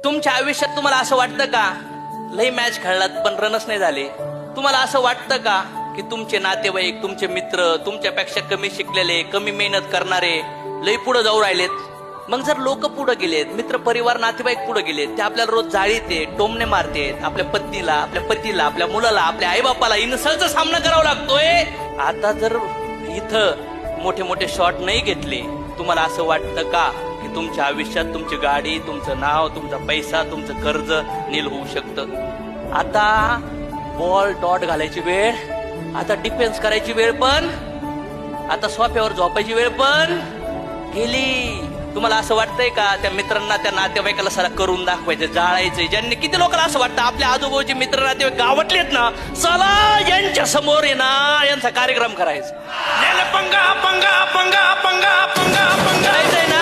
तुमच्या आयुष्यात तुम्हाला असं वाटतं का लई मॅच खेळलात पण रनच नाही झाले? तुम्हाला असं वाटतं का की तुमचे नातेवाईक, तुमचे मित्र तुमच्यापेक्षा कमी शिकलेले, कमी मेहनत करणारे लई पुढे जाऊ राहिलेत? मग जर लोक पुढे गेलेत, मित्र परिवार नातेवाईक पुढे गेलेत, ते आपल्याला रोज जाळीते, टोमणे मारतेत, आपल्या पत्नीला, आपल्या पतीला, आपल्या मुलाला, आपल्या आईबापाला इन्सल्टचा सामना करावा लागतोय. आता जर इथं मोठे मोठे शॉट नाही घेतले, तुम्हाला असं वाटतं का की तुमच्या आयुष्यात तुमची गाडी, तुमचं नाव, तुमचा पैसा, तुमचं कर्ज नील होऊ शकतं? आता बॉल डॉट घालायची वेळ, आता डिफेन्स करायची वेळ पण, आता सोफ्यावर झोपायची वेळ पण गेली. तुम्हाला असं वाटतंय का त्या मित्रांना, त्या नातेवाईकाला सारा करून दाखवायचं, जाळायचं? ज्यांनी, किती लोकांना असं वाटतं आपल्या आजूबाजूचे मित्र नातेवाईक गावटलेत ना, चला यांच्या समोर आहे ना यांचा कार्यक्रम करायचा, पंगा पंगा पंगा पंगा पंगा पंगा करायचंय ना.